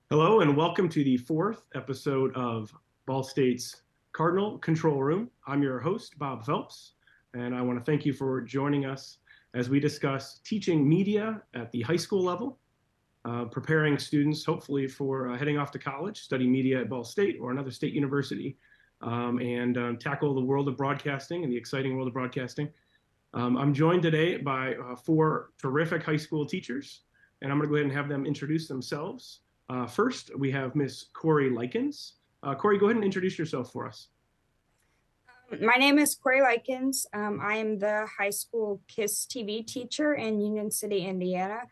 Hello and welcome to the fourth episode of Ball State's Cardinal Control Room. I'm your host, Bob Phelps, and I want to thank you for joining us as we discuss teaching media at the high school level, preparing students hopefully for heading off to college, study media at Ball State or another state university, and tackle the world of broadcasting and the exciting world of broadcasting. I'm joined today by four terrific high school teachers, and I'm going to go ahead and have them introduce themselves. First, we have Miss Corrie Lykins. Corrie, go ahead and introduce yourself for us. My name is Corrie Lykins. I am the high school KISS TV teacher in Union City, Indiana,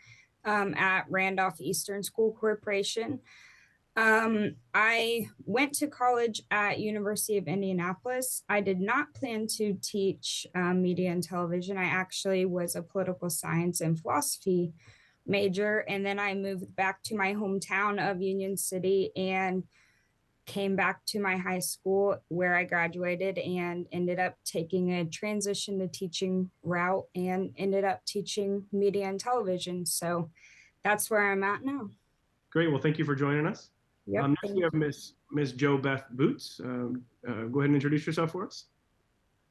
at Randolph Eastern School Corporation. I went to college at University of Indianapolis. I did not plan to teach media and television. I actually was a political science and philosophy major, and then I moved back to my hometown of Union City and came back to my high school where I graduated and ended up taking a transition to teaching route and ended up teaching media and television. So that's where I'm at now. Great. Well, thank you for joining us. Yep. Next, we have Miss Jo Beth Boots. Go ahead and introduce yourself for us.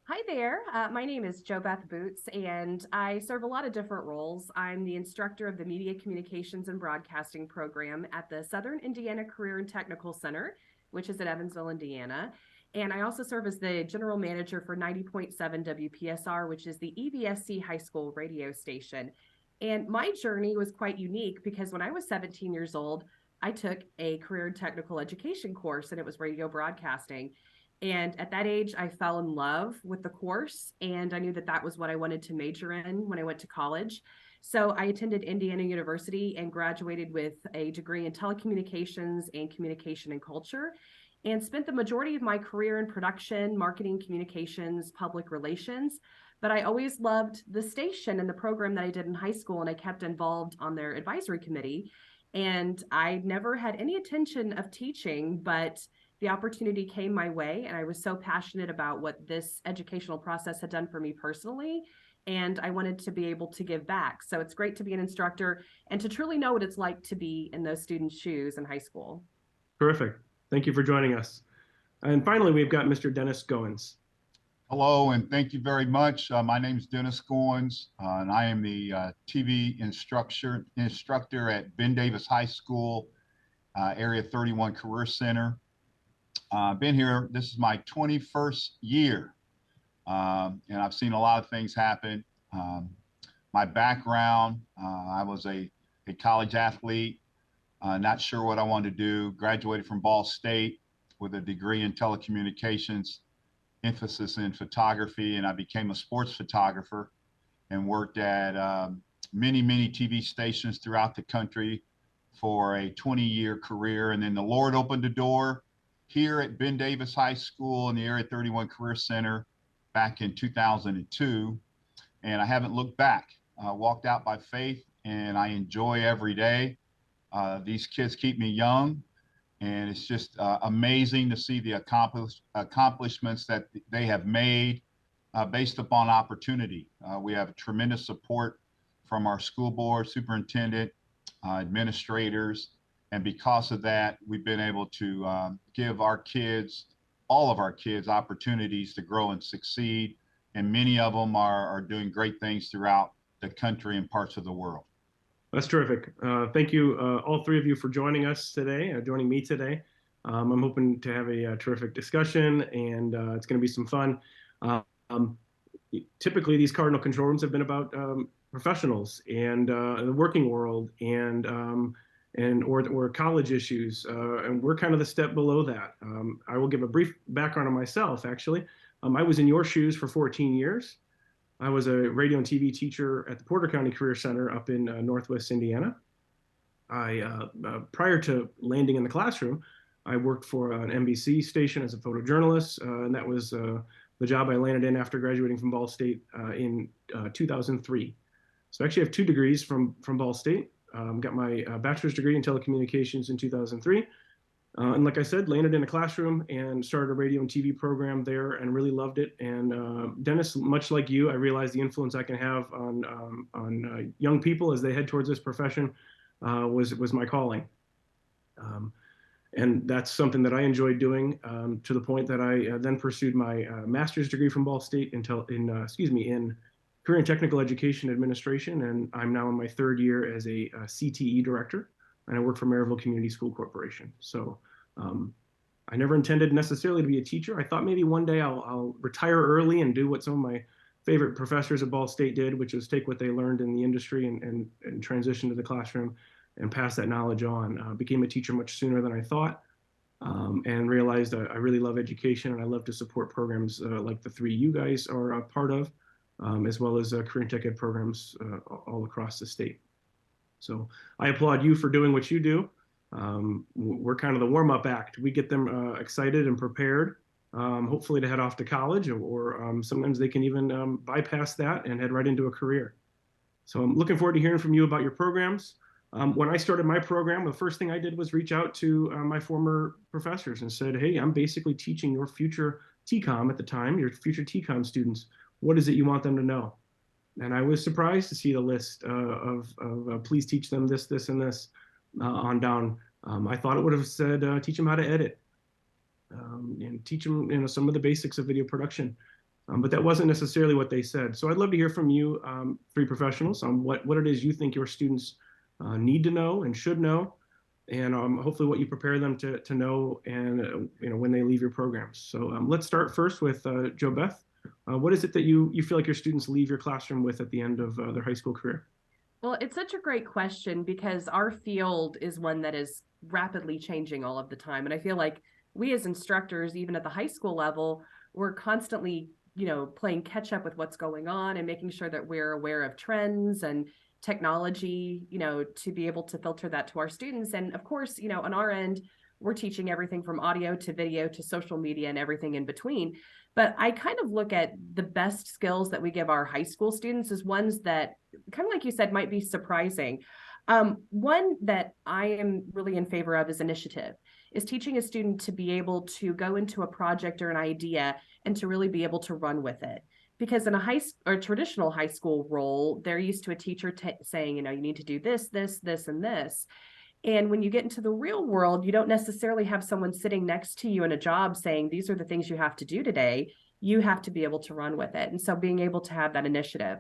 Hi there. My name is Jo Beth Boots, and I serve a lot of different roles. I'm the instructor of the Media Communications and Broadcasting program at the Southern Indiana Career and Technical Center, which is at Evansville, Indiana. And I also serve as the general manager for 90.7 WPSR, which is the EVSC high school radio station. And my journey was quite unique because when I was 17 years old, I took a career and technical education course, and it was radio broadcasting. And at that age, I fell in love with the course, and I knew that that was what I wanted to major in when I went to college. So I attended Indiana University and graduated with a degree in telecommunications and communication and culture, and spent the majority of my career in production, marketing, communications, public relations. But I always loved the station and the program that I did in high school, and I kept involved on their advisory committee. And I never had any intention of teaching, but the opportunity came my way, and I was so passionate about what this educational process had done for me personally, and I wanted to be able to give back. So it's great to be an instructor and to truly know what it's like to be in those students' shoes in high school. Terrific. Thank you for joining us. And finally, we've got Mr. Dennis Goins. Hello, and thank you very much. My name is Dennis Goins, and I am the TV instructor at Ben Davis High School, Area 31 Career Center. I've been here, this is my 21st year, and I've seen a lot of things happen. My background, I was a college athlete, not sure what I wanted to do, graduated from Ball State with a degree in telecommunications, emphasis in photography, and I became a sports photographer and worked at many TV stations throughout the country for a 20-year career. And then the Lord opened the door here at Ben Davis High School in the Area 31 Career Center back in 2002. And I haven't looked back. Walked out by faith, and I enjoy every day. These kids keep me young, and it's just amazing to see the accomplishments that they have made based upon opportunity. We have tremendous support from our school board, superintendent, administrators, and because of that, we've been able to give our kids, all of our kids, opportunities to grow and succeed. And many of them are doing great things throughout the country and parts of the world. That's terrific. Thank you, all three of you, for joining us today, joining me today. I'm hoping to have a terrific discussion, and it's going to be some fun. Typically, these Cardinal Control Rooms have been about professionals and the working world or college issues, and we're kind of the step below that. I will give a brief background on myself, actually. I was in your shoes for 14 years. I was a radio and TV teacher at the Porter County Career Center up in Northwest Indiana. Prior to landing in the classroom, I worked for an NBC station as a photojournalist, and that was the job I landed in after graduating from Ball State in 2003. So I actually have two degrees from Ball State. Got my bachelor's degree in telecommunications in 2003. And like I said, landed in a classroom and started a radio and TV program there and really loved it. And Dennis, much like you, I realized the influence I can have on young people as they head towards this profession was my calling. And that's something that I enjoyed doing, to the point that I then pursued my master's degree from Ball State in career and technical education administration. And I'm now in my third year as a CTE director, and I work for Merrillville Community School Corporation. So I never intended necessarily to be a teacher. I thought maybe one day I'll retire early and do what some of my favorite professors at Ball State did, which is take what they learned in the industry and transition to the classroom and pass that knowledge on. Became a teacher much sooner than I thought, and realized I really love education and I love to support programs like the three you guys are a part of, as well as career and tech ed programs all across the state. So I applaud you for doing what you do. We're kind of the warm-up act. We get them excited and prepared, hopefully to head off to college, or sometimes they can even bypass that and head right into a career. So I'm looking forward to hearing from you about your programs. When I started my program, the first thing I did was reach out to my former professors and said, hey, I'm basically teaching your future TCOM at the time, your future TCOM students. What is it you want them to know? And I was surprised to see the list of please teach them this, this, and this on down. I thought it would have said, teach them how to edit, and teach them some of the basics of video production. But that wasn't necessarily what they said. So I'd love to hear from you, three professionals, on what it is you think your students need to know and should know, and hopefully what you prepare them to know and when they leave your programs. So let's start first with Jo Beth. What is it that you feel like your students leave your classroom with at the end of their high school career? Well, it's such a great question because our field is one that is rapidly changing all of the time. And I feel like we as instructors, even at the high school level, we're constantly, playing catch up with what's going on and making sure that we're aware of trends and technology, to be able to filter that to our students. And of course, on our end, we're teaching everything from audio to video to social media and everything in between. But I kind of look at the best skills that we give our high school students as ones that, kind of like you said, might be surprising. One that I am really in favor of is initiative, is teaching a student to be able to go into a project or an idea and to really be able to run with it. Because in a traditional high school role, they're used to a teacher saying, you need to do this, this, this, and this. And when you get into the real world, you don't necessarily have someone sitting next to you in a job saying, these are the things you have to do today. You have to be able to run with it. And so being able to have that initiative,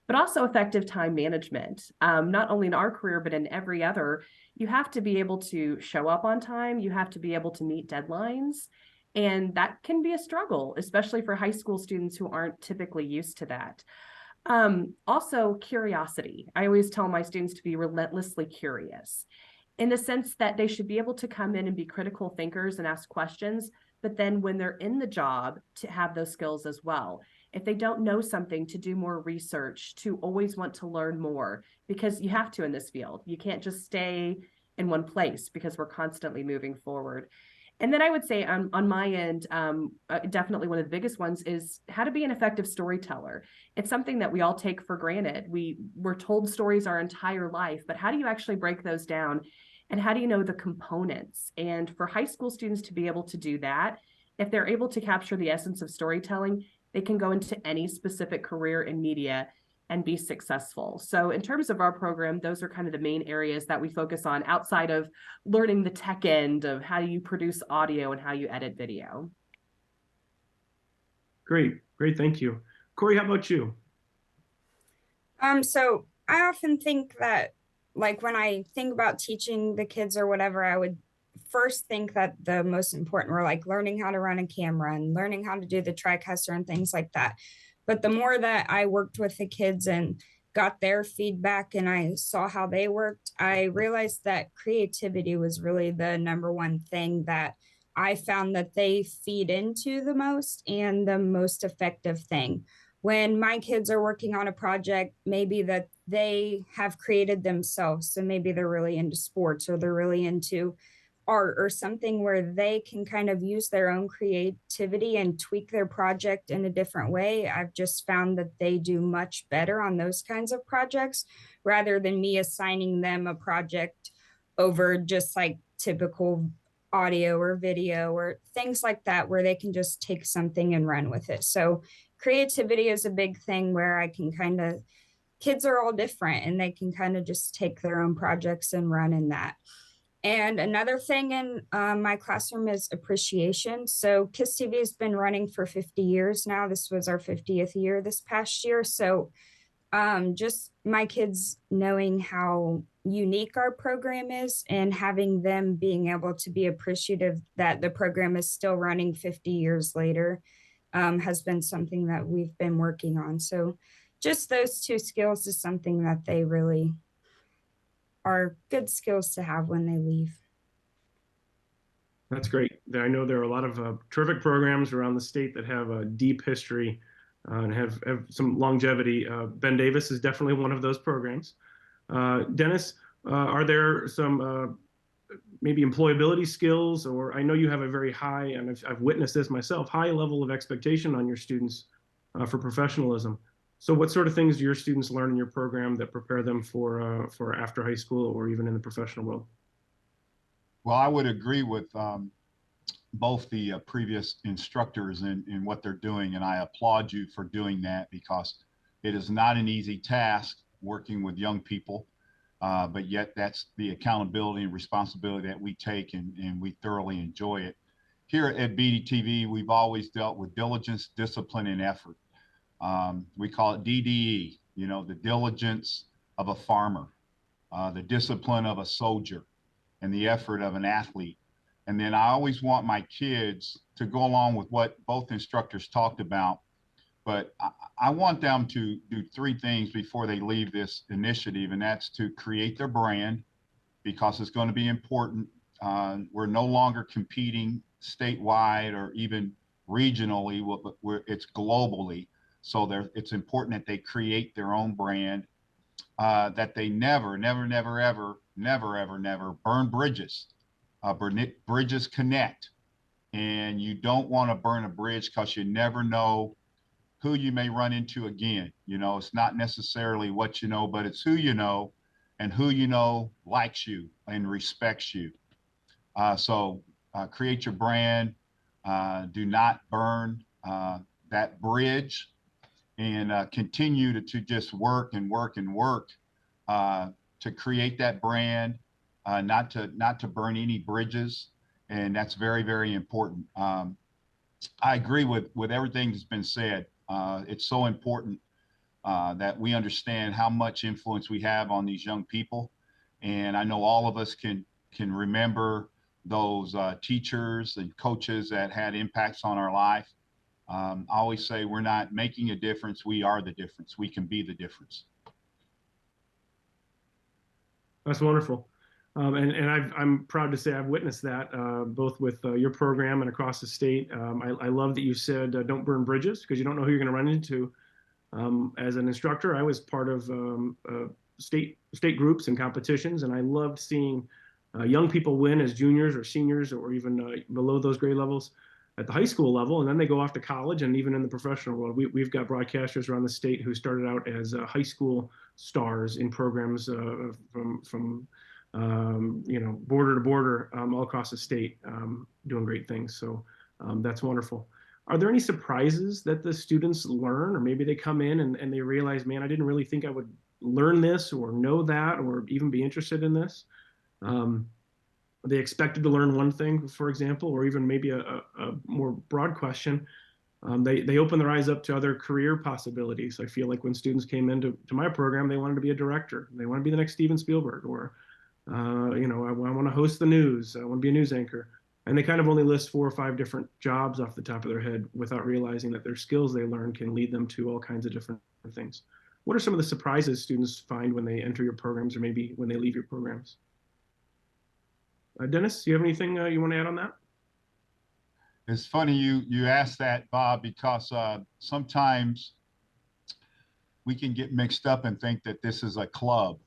but also effective time management, not only in our career, but in every other, you have to be able to show up on time. You have to be able to meet deadlines. And that can be a struggle, especially for high school students who aren't typically used to that. Also, curiosity. I always tell my students to be relentlessly curious, in the sense that they should be able to come in and be critical thinkers and ask questions, but then when they're in the job, to have those skills as well. If they don't know something, to do more research, to always want to learn more, because you have to in this field. You can't just stay in one place because we're constantly moving forward. And then I would say on my end, definitely one of the biggest ones is how to be an effective storyteller. It's something that we all take for granted. We're told stories our entire life, but how do you actually break those down? And how do you know the components? And for high school students to be able to do that, if they're able to capture the essence of storytelling, they can go into any specific career in media and be successful. So in terms of our program, those are kind of the main areas that we focus on outside of learning the tech end of how you produce audio and how you edit video. Great. Thank you. Corrie, how about you? So I often think that, like, when I think about teaching the kids or whatever, I would first think that the most important were like learning how to run a camera and learning how to do the TriCaster and things like that. But the more that I worked with the kids and got their feedback and I saw how they worked, I realized that creativity was really the number one thing that I found that they feed into the most and the most effective thing. When my kids are working on a project, maybe that they have created themselves. So maybe they're really into sports or they're really into art or something where they can kind of use their own creativity and tweak their project in a different way. I've just found that they do much better on those kinds of projects rather than me assigning them a project over just like typical audio or video or things like that, where they can just take something and run with it. So creativity is a big thing where I can kids are all different and they can kind of just take their own projects and run in that. And another thing in my classroom is appreciation. So KISS TV has been running for 50 years now. This was our 50th year this past year. So just my kids knowing how unique our program is and having them being able to be appreciative that the program is still running 50 years later has been something that we've been working on. So just those two skills is something that they really are good skills to have when they leave. That's great. I know there are a lot of terrific programs around the state that have a deep history and have some longevity. Ben Davis is definitely one of those programs. Dennis, are there some maybe employability skills, or I know you have a very high, and I've witnessed this myself, high level of expectation on your students for professionalism. So what sort of things do your students learn in your program that prepare them for after high school or even in the professional world? Well, I would agree with both the previous instructors in what they're doing, and I applaud you for doing that because it is not an easy task working with young people, but yet that's the accountability and responsibility that we take, and we thoroughly enjoy it. Here at BDTV, we've always dealt with diligence, discipline, and effort. We call it DDE, you know, the diligence of a farmer, the discipline of a soldier, and the effort of an athlete. And then I always want my kids to go along with what both instructors talked about, but I want them to do three things before they leave this initiative, and that's to create their brand, because it's going to be important. We're no longer competing statewide or even regionally, it's globally. So it's important that they create their own brand, that they never burn bridges. Bridges connect, and you don't want to burn a bridge because you never know who you may run into again. You know, it's not necessarily what you know, but it's who you know, and who you know likes you and respects you. So create your brand. Do not burn that bridge, and continue to just work and work and work to create that brand, not to burn any bridges, and that's very, very important. I agree with everything that's been said. It's so important that we understand how much influence we have on these young people, and I know all of us can remember those teachers and coaches that had impacts on our life. I always say we're not making a difference, we are the difference. We can be the difference. That's wonderful. And I'm proud to say I've witnessed that both with your program and across the state. I love that you said don't burn bridges, because you don't know who you're going to run into. As an instructor, I was part of state groups and competitions, and I loved seeing young people win as juniors or seniors or even below those grade levels at the high school level, and then they go off to college and even in the professional world. We've got broadcasters around the state who started out as high school stars in programs from border to border all across the state, doing great things. So that's wonderful. Are there any surprises that the students learn, or maybe they come in and they realize, man, I didn't really think I would learn this or know that or even be interested in this? Are they expected to learn one thing, for example, or even maybe a more broad question? They open their eyes up to other career possibilities. I feel like when students came into my program, they wanted to be a director. They want to be the next Steven Spielberg, or I want to host the news. I want to be a news anchor. And they kind of only list 4 or 5 different jobs off the top of their head without realizing that their skills they learn can lead them to all kinds of different things. What are some of the surprises students find when they enter your programs, or maybe when they leave your programs? Dennis, do you have anything you want to add on that? It's funny you asked that, Bob, because sometimes we can get mixed up and think that this is a club,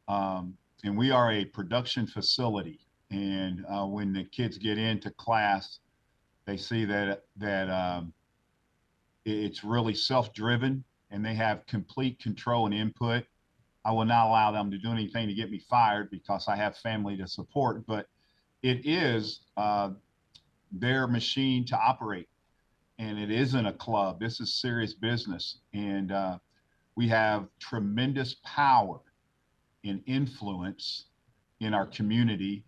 and we are a production facility. And when the kids get into class, they see that it's really self-driven, and they have complete control and input. I will not allow them to do anything to get me fired because I have family to support, but it is their machine to operate, and it isn't a club. This is serious business, and we have tremendous power and influence in our community,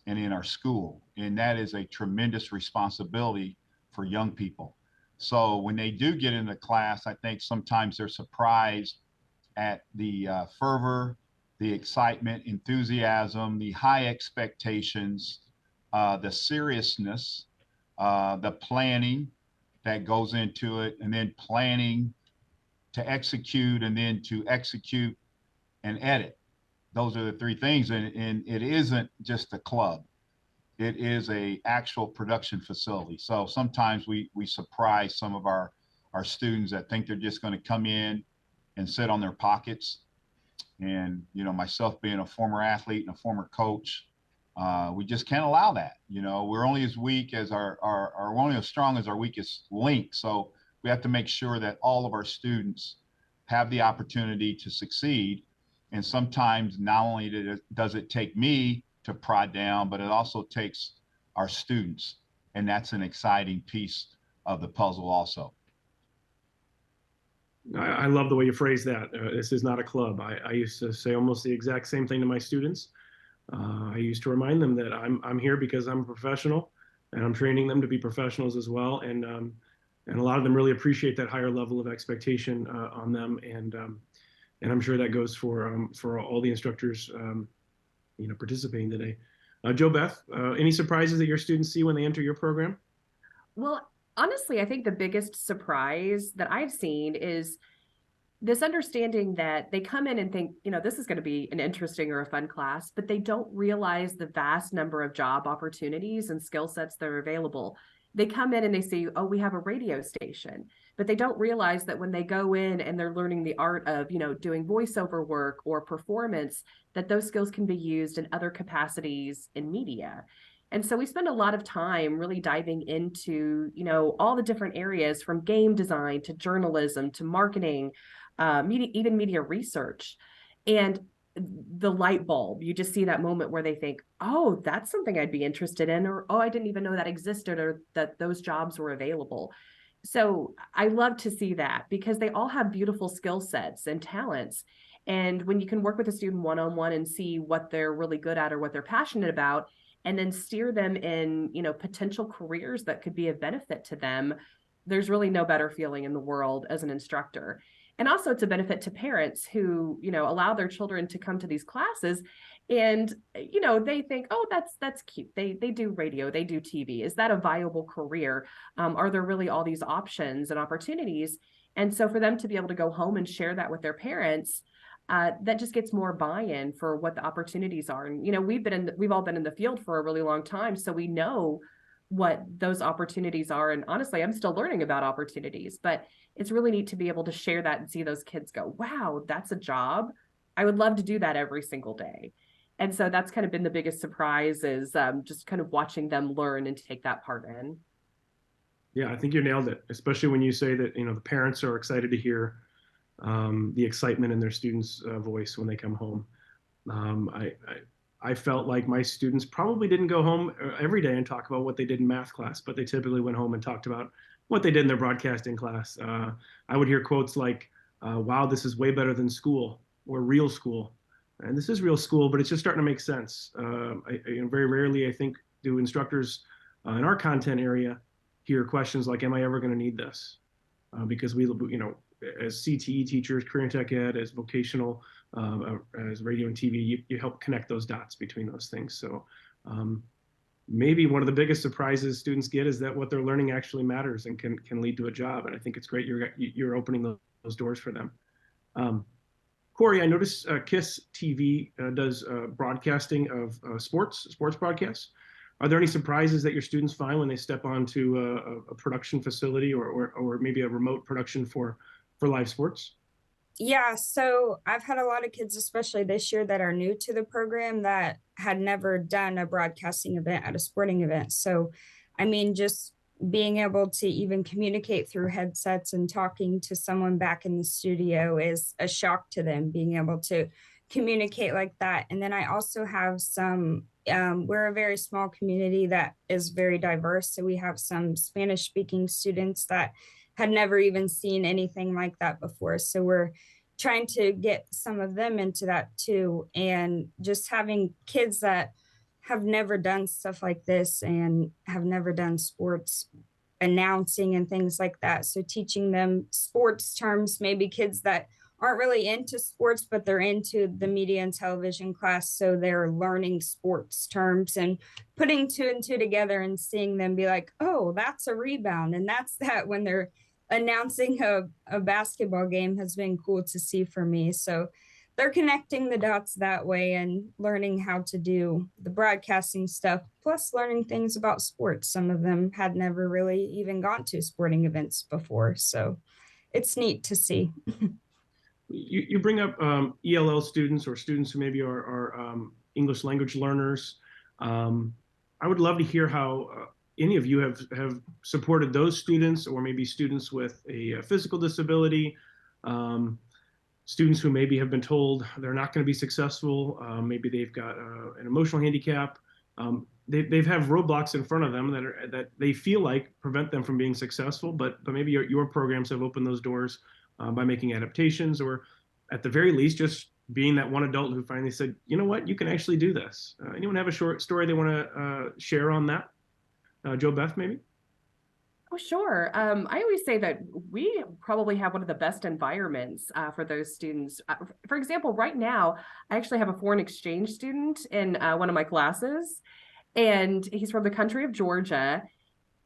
and in our school. And that is a tremendous responsibility for young people. So when they do get into class, I think sometimes they're surprised at the fervor, the excitement, enthusiasm, the high expectations, the seriousness, the planning that goes into it, and then planning to execute, and then to execute and edit. Those are the three things. And it isn't just a club. It is a actual production facility. So sometimes we surprise some of our students that think they're just going to come in and sit on their pockets. And, you know, myself being a former athlete and a former coach, we just can't allow that. You know, we're only as weak as we're only as strong as our weakest link. So we have to make sure that all of our students have the opportunity to succeed. And sometimes not only does it take me to prod down, but it also takes our students. And that's an exciting piece of the puzzle also. I love the way you phrase that. This is not a club. I used to say almost the exact same thing to my students. I used to remind them that I'm here because I'm a professional, and I'm training them to be professionals as well. And a lot of them really appreciate that higher level of expectation on them. And I'm sure that goes for all the instructors, you know, participating today. Beth, any surprises that your students see when they enter your program? Well, honestly, I think the biggest surprise that I've seen is this understanding that they come in and think, you know, this is going to be an interesting or a fun class, but they don't realize the vast number of job opportunities and skill sets that are available. They come in and they see, oh, we have a radio station, but they don't realize that when they go in and they're learning the art of, you know, doing voiceover work or performance, that those skills can be used in other capacities in media. And so we spend a lot of time really diving into, you know, all the different areas from game design to journalism to marketing, media, even media research. And the light bulb, you just see that moment where they think, oh, that's something I'd be interested in, or, oh, I didn't even know that existed, or that those jobs were available. So I love to see that, because they all have beautiful skill sets and talents. And when you can work with a student one-on-one and see what they're really good at or what they're passionate about, and then steer them in, you know, potential careers that could be of benefit to them, there's really no better feeling in the world as an instructor. And also it's a benefit to parents who, you know, allow their children to come to these classes and, you know, they think, oh, that's cute. They do radio, they do TV. Is that a viable career? Are there really all these options and opportunities? And so for them to be able to go home and share that with their parents, that just gets more buy-in for what the opportunities are. And, you know, we've all been in the field for a really long time, so we know what those opportunities are. And honestly, I'm still learning about opportunities, but it's really neat to be able to share that and see those kids go, wow, that's a job. I would love to do that every single day. And so that's kind of been the biggest surprise, is just kind of watching them learn and take that part in. Yeah, I think you nailed it, especially when you say that, you know, the parents are excited to hear the excitement in their students' voice when they come home. I felt like my students probably didn't go home every day and talk about what they did in math class, but they typically went home and talked about what they did in their broadcasting class. I would hear quotes like, wow, this is way better than school, or real school. And this is real school, but it's just starting to make sense. You know, very rarely, I think, do instructors in our content area hear questions like, am I ever going to need this? Because we, you know, as CTE teachers, career and tech ed, as vocational, as radio and TV, you help connect those dots between those things. So maybe one of the biggest surprises students get is that what they're learning actually matters and can lead to a job. And I think it's great you're opening those doors for them. Corrie, I noticed KISS TV does broadcasting of sports broadcasts. Are there any surprises that your students find when they step onto a production facility or maybe a remote production for live sports? Yeah, so I've had a lot of kids, especially this year, that are new to the program that had never done a broadcasting event at a sporting event. So, I mean, just being able to even communicate through headsets and talking to someone back in the studio is a shock to them, being able to communicate like that. And then I also have some, we're a very small community that is very diverse. So we have some Spanish speaking students that had never even seen anything like that before. So we're trying to get some of them into that too. And just having kids that have never done stuff like this and have never done sports announcing and things like that. So teaching them sports terms, maybe kids that aren't really into sports, but they're into the media and television class. So they're learning sports terms and putting two and two together and seeing them be like, oh, that's a rebound. And that's that when they're announcing a basketball game has been cool to see for me. So they're connecting the dots that way and learning how to do the broadcasting stuff, plus learning things about sports. Some of them had never really even gone to sporting events before. So it's neat to see. You bring up ELL students or students who maybe are English language learners. I would love to hear how any of you have supported those students, or maybe students with a physical disability, students who maybe have been told they're not going to be successful. Maybe they've got an emotional handicap. They've have roadblocks in front of them that they feel like prevent them from being successful, but maybe your programs have opened those doors by making adaptations, or at the very least, just being that one adult who finally said, you know what, you can actually do this. Anyone have a short story they want to share on that? Joe, Beth, maybe? Oh, sure. I always say that we probably have one of the best environments for those students. For example, right now, I actually have a foreign exchange student in one of my classes, and he's from the country of Georgia.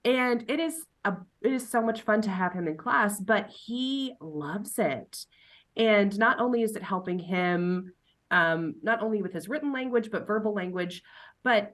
And it is so much fun to have him in class, but he loves it. And not only is it helping him, not only with his written language, but verbal language, but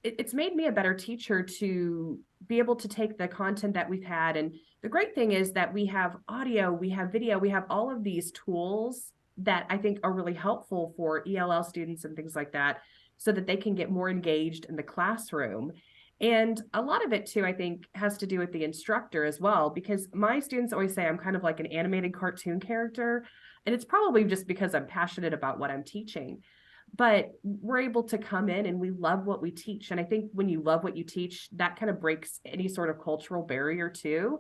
it's made me a better teacher to be able to take the content that we've had. And the great thing is that we have audio, we have video, we have all of these tools that I think are really helpful for ELL students and things like that, so that they can get more engaged in the classroom. And a lot of it too, I think, has to do with the instructor as well, because my students always say I'm kind of like an animated cartoon character. And it's probably just because I'm passionate about what I'm teaching. But we're able to come in and we love what we teach. And I think when you love what you teach, that kind of breaks any sort of cultural barrier too.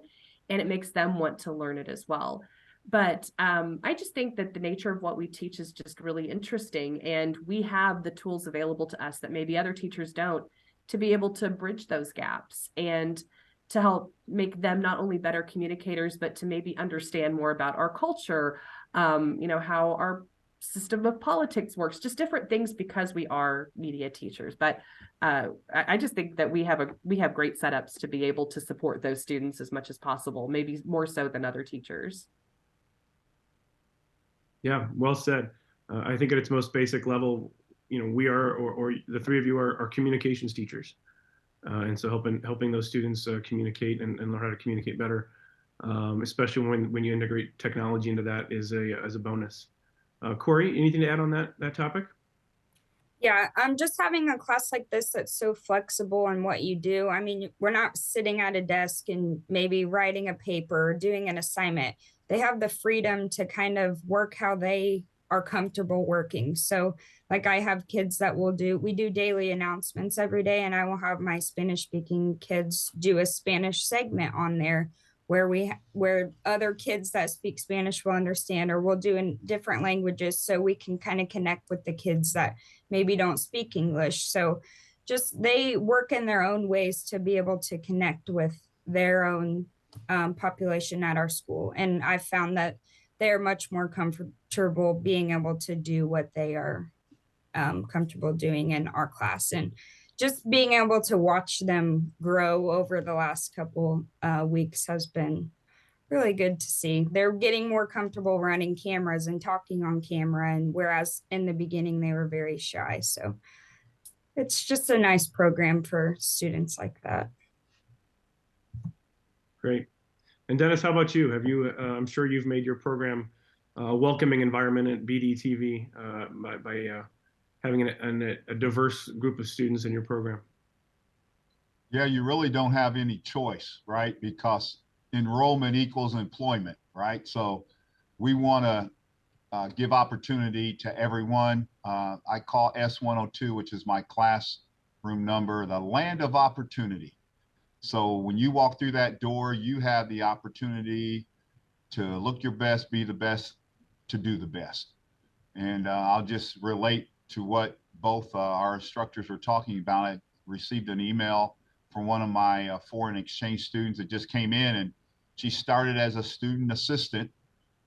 And it makes them want to learn it as well. But I just think that the nature of what we teach is just really interesting. And we have the tools available to us that maybe other teachers don't, to be able to bridge those gaps and to help make them not only better communicators, but to maybe understand more about our culture, how our system of politics works, just different things, because we are media teachers. But I just think that we have great setups to be able to support those students as much as possible, maybe more so than other teachers. Yeah, well said. I think at its most basic level, we are, or the three of you are communications teachers. And so helping those students communicate and learn how to communicate better, especially when you integrate technology into that, is a bonus. Corrie, anything to add on that topic? Yeah, I'm just having a class like this that's so flexible in what you do. I mean, we're not sitting at a desk and maybe writing a paper or doing an assignment. They have the freedom to kind of work how they are comfortable working. So like I have kids that we do daily announcements every day, and I will have my Spanish speaking kids do a Spanish segment on there where other kids that speak Spanish will understand, or we'll do in different languages, so we can kind of connect with the kids that maybe don't speak English. So just they work in their own ways to be able to connect with their own population at our school. And I found that they're much more comfortable being able to do what they are comfortable doing in our class. And just being able to watch them grow over the last couple weeks has been really good to see. They're getting more comfortable running cameras and talking on camera, and whereas in the beginning they were very shy. So it's just a nice program for students like that. Great. And Dennis, how about you? Have you? I'm sure you've made your program a welcoming environment at BDTV by having a diverse group of students in your program. Yeah, you really don't have any choice, right? Because enrollment equals employment, right? So we want to give opportunity to everyone. I call S102, which is my classroom number, the land of opportunity. So when you walk through that door, you have the opportunity to look your best, be the best, to do the best. And I'll just relate to what both our instructors were talking about, I received an email from one of my foreign exchange students that just came in, and she started as a student assistant.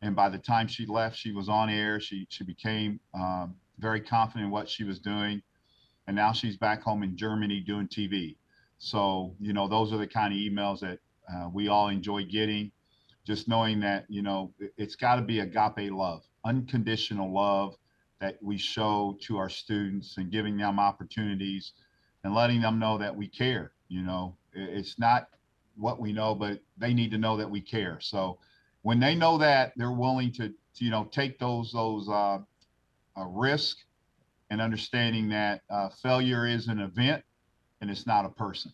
And by the time she left, she was on air. She became very confident in what she was doing. And now she's back home in Germany doing TV. So, those are the kind of emails that we all enjoy getting. Just knowing that, it's got to be agape love, unconditional love that we show to our students, and giving them opportunities and letting them know that we care. It's not what we know, but they need to know that we care. So when they know that, they're willing to take those risk, and understanding that failure is an event and it's not a person.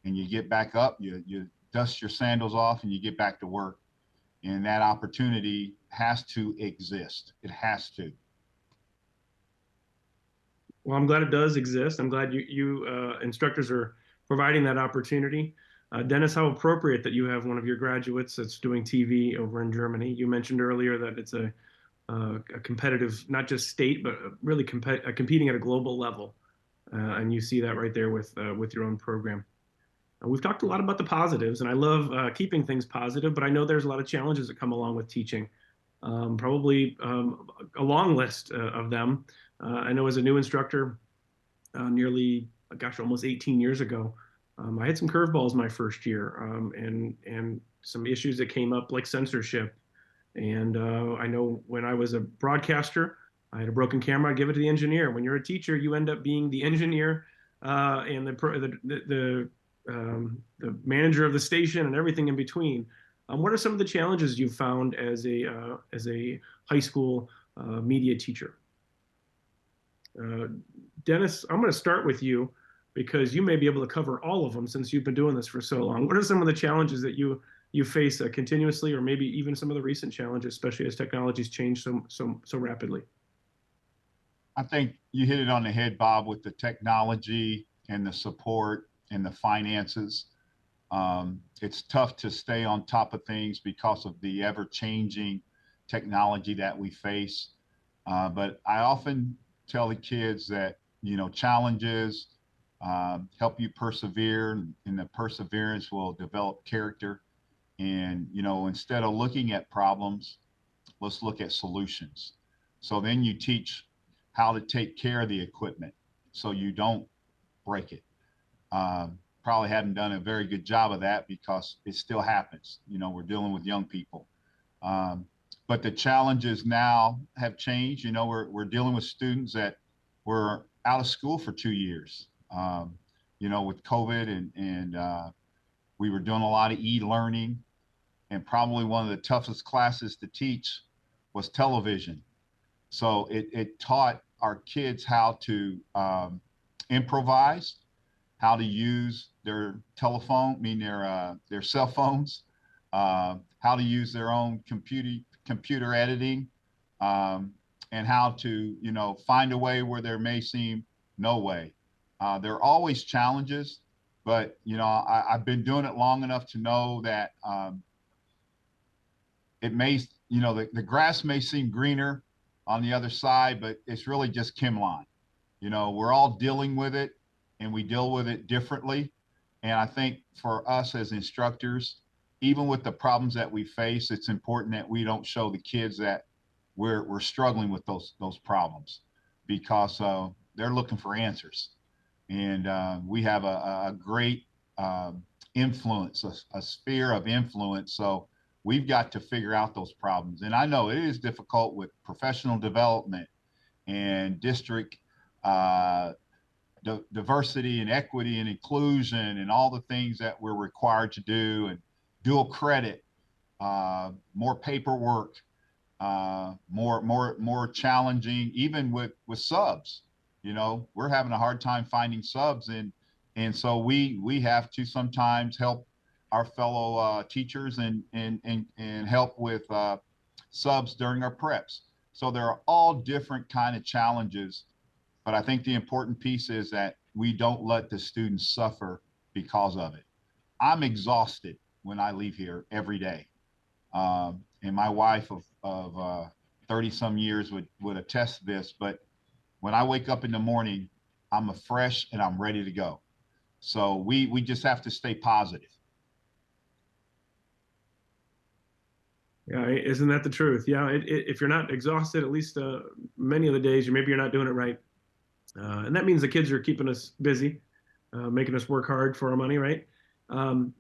And you get back up, you dust your sandals off, and you get back to work. And that opportunity has to exist. It has to. Well, I'm glad it does exist. I'm glad you instructors are providing that opportunity. Dennis, how appropriate that you have one of your graduates that's doing TV over in Germany. You mentioned earlier that it's a competitive, not just state, but really competing at a global level. And you see that right there with your own program. We've talked a lot about the positives, and I love keeping things positive, but I know there's a lot of challenges that come along with teaching. Probably a long list of them. I know as a new instructor, nearly, almost 18 years ago, I had some curveballs my first year, and some issues that came up like censorship. And I know when I was a broadcaster, I had a broken camera, I'd give it to the engineer. When you're a teacher, you end up being the engineer and the manager of the station and everything in between. What are some of the challenges you've found as a high school media teacher? Dennis, I'm going to start with you because you may be able to cover all of them since you've been doing this for so long. What are some of the challenges that you face continuously, or maybe even some of the recent challenges, especially as technology's changed so rapidly? I think you hit it on the head, Bob, with the technology and the support and the finances. It's tough to stay on top of things because of the ever-changing technology that we face. But I often tell the kids that, challenges help you persevere, and the perseverance will develop character. And, instead of looking at problems, let's look at solutions. So then you teach how to take care of the equipment so you don't break it. Probably haven't done a very good job of that because it still happens. We're dealing with young people. But the challenges now have changed. We're dealing with students that were out of school for 2 years, with COVID, and we were doing a lot of e-learning, and probably one of the toughest classes to teach was television. So it taught our kids how to improvise, how to use their telephone, their cell phones, how to use their own computer editing, and how to, find a way where there may seem no way. There are always challenges, but, I've been doing it long enough to know that it may, the grass may seem greener on the other side, but it's really just Kimline. We're all dealing with it, and we deal with it differently. And I think for us as instructors, even with the problems that we face, it's important that we don't show the kids that we're struggling with those problems, because they're looking for answers. And we have a great influence, a sphere of influence. So we've got to figure out those problems. And I know it is difficult with professional development and district diversity and equity and inclusion and all the things that we're required to do, and dual credit, more paperwork, more challenging, even with subs. We're having a hard time finding subs, and so we have to sometimes help our fellow teachers and help with subs during our preps. So there are all different kind of challenges, but I think the important piece is that we don't let the students suffer because of it. I'm exhausted when I leave here every day. And my wife of 30 some years would attest to this, but when I wake up in the morning, I'm fresh and I'm ready to go. So we just have to stay positive. Yeah, isn't that the truth? Yeah, if you're not exhausted, at least many of the days, maybe you're not doing it right. And that means the kids are keeping us busy, making us work hard for our money, right? Um,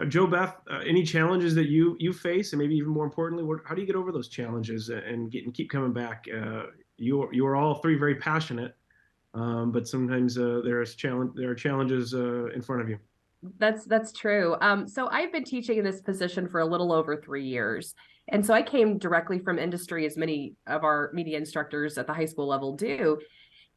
Joe, Beth, any challenges that you face, and maybe even more importantly, how do you get over those challenges and keep coming back? You are all three very passionate, but sometimes there are challenges in front of you. That's true. So I've been teaching in this position for a little over 3 years. And so I came directly from industry, as many of our media instructors at the high school level do.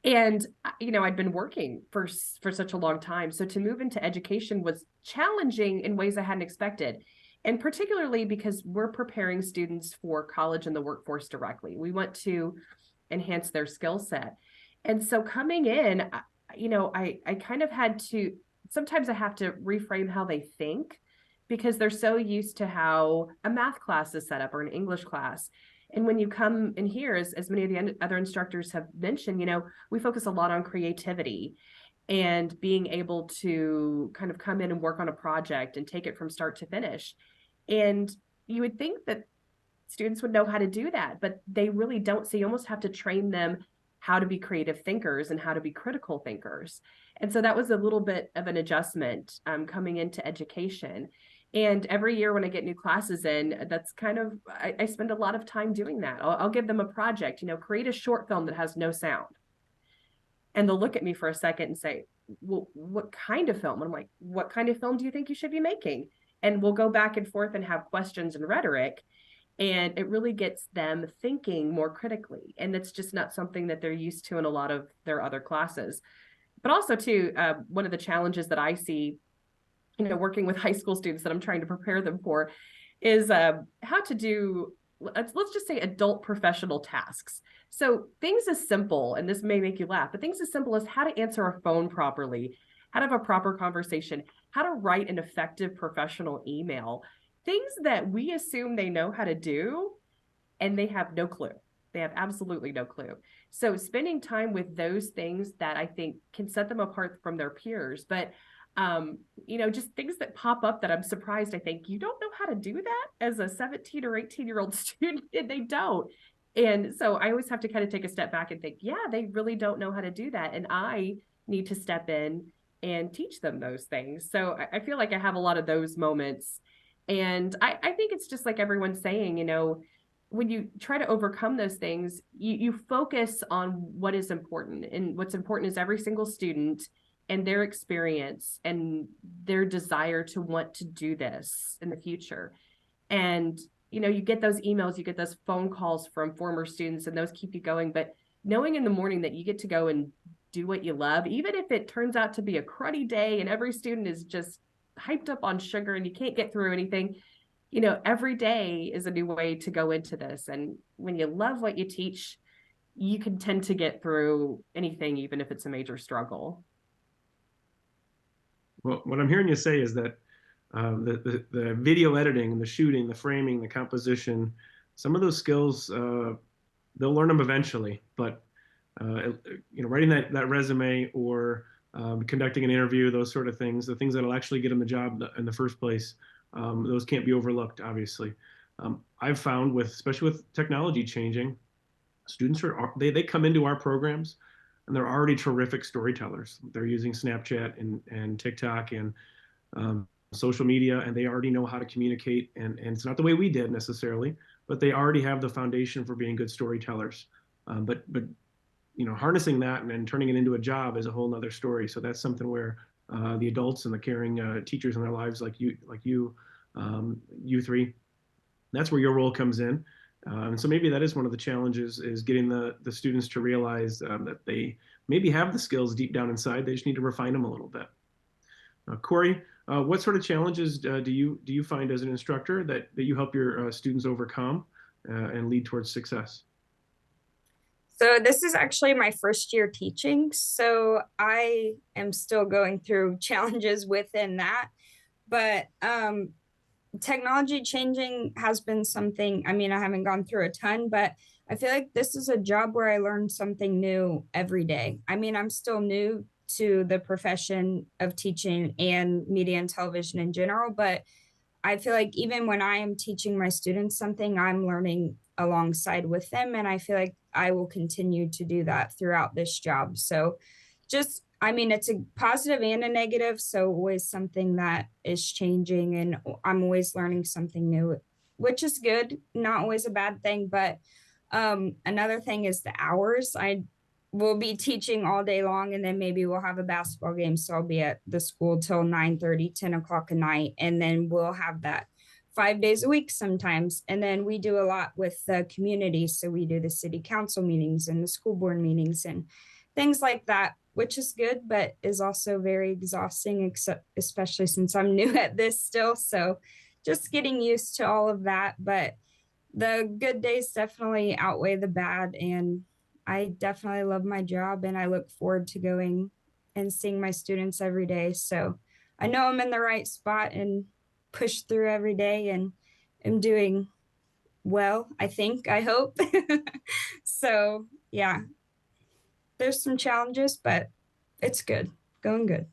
And, I'd been working for such a long time. So to move into education was challenging in ways I hadn't expected. And particularly because we're preparing students for college and the workforce directly. We want to enhance their skill set. And so coming in, I kind of had to, sometimes I have to reframe how they think, because they're so used to how a math class is set up or an English class. And when you come in here, as many of the other instructors have mentioned, we focus a lot on creativity and being able to kind of come in and work on a project and take it from start to finish. And you would think that students would know how to do that, but they really don't. So you almost have to train them how to be creative thinkers and how to be critical thinkers. And so that was a little bit of an adjustment coming into education. And every year when I get new classes in, that's kind of, I spend a lot of time doing that. I'll give them a project, create a short film that has no sound. And they'll look at me for a second and say, well, what kind of film? And I'm like, what kind of film do you think you should be making? And we'll go back and forth and have questions and rhetoric. And it really gets them thinking more critically. And it's just not something that they're used to in a lot of their other classes. But also, too, one of the challenges that I see, working with high school students that I'm trying to prepare them for is how to do, let's just say, adult professional tasks. So things as simple, and this may make you laugh, but things as simple as how to answer a phone properly, how to have a proper conversation, how to write an effective professional email, things that we assume they know how to do, and they have no clue. They have absolutely no clue. So spending time with those things that I think can set them apart from their peers, but just things that pop up that I'm surprised. I think, you don't know how to do that as a 17 or 18-year-old student, and they don't. And so I always have to kind of take a step back and think, yeah, they really don't know how to do that. And I need to step in and teach them those things. So I feel like I have a lot of those moments. And I think it's just like everyone's saying, when you try to overcome those things, you focus on what is important. And what's important is every single student and their experience and their desire to want to do this in the future. And, you get those emails, you get those phone calls from former students, and those keep you going. But knowing in the morning that you get to go and do what you love, even if it turns out to be a cruddy day and every student is just hyped up on sugar and you can't get through anything, every day is a new way to go into this. And when you love what you teach, you can tend to get through anything, even if it's a major struggle. Well, what I'm hearing you say is that the video editing, the shooting, the framing, the composition, some of those skills, they'll learn them eventually. But writing that resume or conducting an interview, those sort of things, the things that'll actually get them the job in the first place, those can't be overlooked, obviously. I've found, especially with technology changing, students they come into our programs and they're already terrific storytellers. They're using Snapchat and TikTok and social media, and they already know how to communicate. And it's not the way we did necessarily, but they already have the foundation for being good storytellers. But harnessing that and turning it into a job is a whole nother story. So that's something where the adults and the caring teachers in their lives, like you three, that's where your role comes in. And so maybe that is one of the challenges, is getting the students to realize that they maybe have the skills deep down inside. They just need to refine them a little bit. Corrie, what sort of challenges do you find as an instructor that you help your students overcome and lead towards success? So this is actually my first year teaching, so I am still going through challenges within that. But technology changing has been something, I haven't gone through a ton, but I feel like this is a job where I learn something new every day. I mean, I'm still new to the profession of teaching and media and television in general, but I feel like even when I am teaching my students something, I'm learning alongside with them. And I feel like I will continue to do that throughout this job. So just, I mean, it's a positive and a negative. So always something that is changing, and I'm always learning something new, which is good, not always a bad thing. But another thing is the hours. I will be teaching all day long, and then maybe we'll have a basketball game. So I'll be at the school till 9:30, 10 o'clock at night. And then we'll have that 5 days a week sometimes. And then we do a lot with the community. So we do the city council meetings and the school board meetings and things like that, which is good, but is also very exhausting, except especially since I'm new at this still. So just getting used to all of that. But the good days definitely outweigh the bad, and I definitely love my job, and I look forward to going and seeing my students every day. So I know I'm in the right spot and push through every day, and am doing well, I think, I hope. So yeah, there's some challenges, but it's good, going good.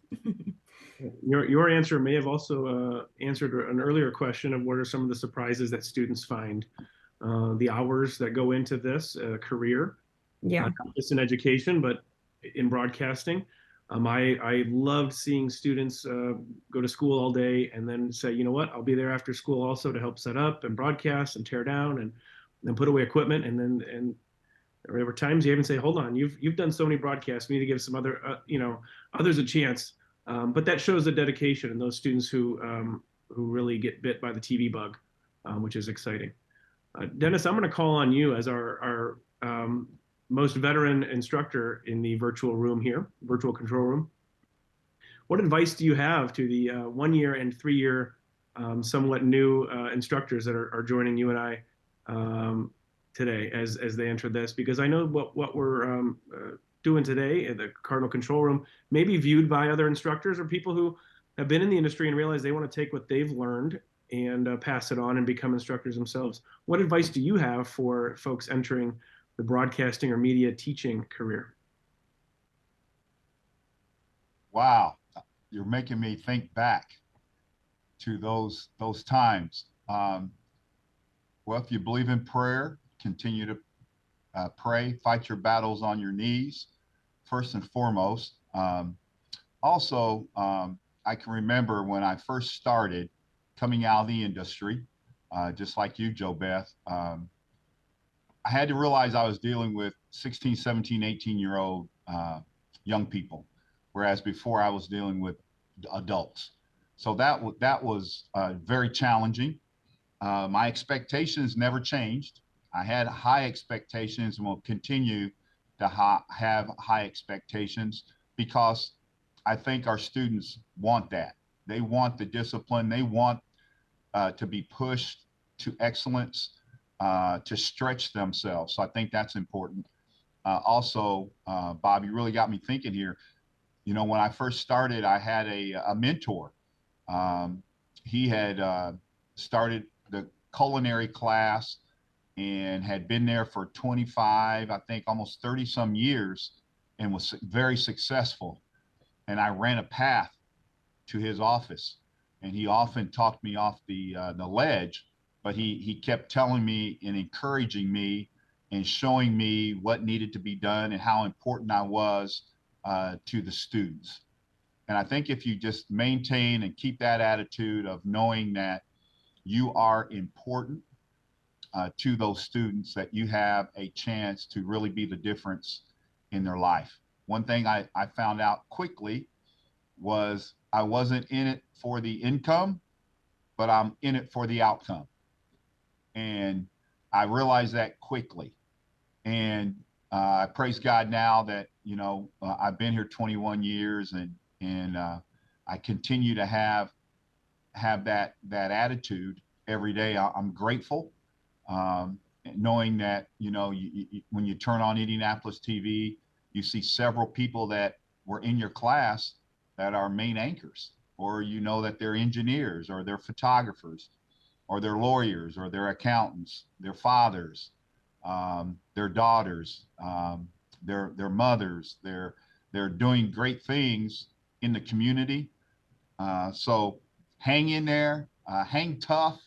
Your answer may have also answered an earlier question of what are some of the surprises that students find. The hours that go into this career, Yeah. not just in education, but in broadcasting. I loved seeing students go to school all day and then say, you know what, I'll be there after school also to help set up and broadcast and tear down and then put away equipment. And there were times you even say, hold on, you've done so many broadcasts, we need to give some other, others a chance. But that shows the dedication in those students who really get bit by the TV bug, which is exciting. Dennis, I'm going to call on you as our most veteran instructor in the virtual room here, virtual control room. What advice do you have to the 1-year and 3-year somewhat new instructors that are joining you and I today as they enter this? Because I know what we're doing today at the Cardinal Control Room may be viewed by other instructors or people who have been in the industry and realize they want to take what they've learned and pass it on and become instructors themselves. What advice do you have for folks entering the broadcasting or media teaching career? Wow, you're making me think back to those times. Well, if you believe in prayer, continue to pray, fight your battles on your knees, first and foremost. Also, I can remember when I first started coming out of the industry, just like you, Beth, I had to realize I was dealing with 16, 17, 18-year-old young people, whereas before I was dealing with adults. So that was very challenging. My expectations never changed. I had high expectations and will continue to have high expectations because I think our students want that. They want the discipline. They want to be pushed to excellence, to stretch themselves. So I think that's important. Also, Bob, you really got me thinking here. You know, when I first started, I had a mentor. He had started the culinary class and had been there for 25, I think almost 30 some years, and was very successful. And I ran a path to his office, and he often talked me off the ledge, but he kept telling me and encouraging me and showing me what needed to be done and how important I was to the students. And I think if you just maintain and keep that attitude of knowing that you are important to those students, that you have a chance to really be the difference in their life. One thing I found out quickly was I wasn't in it for the income, but I'm in it for the outcome. And I realized that quickly. And I praise God now that, you know, I've been here 21 years and I continue to have that attitude every day. I'm grateful, knowing that, you know, when you turn on Indianapolis TV, you see several people that were in your class that are main anchors, or you know that they're engineers, or they're photographers, or they're lawyers, or they're accountants, they're fathers. their daughters, their mothers. They're doing great things in the community. So hang in there, hang tough.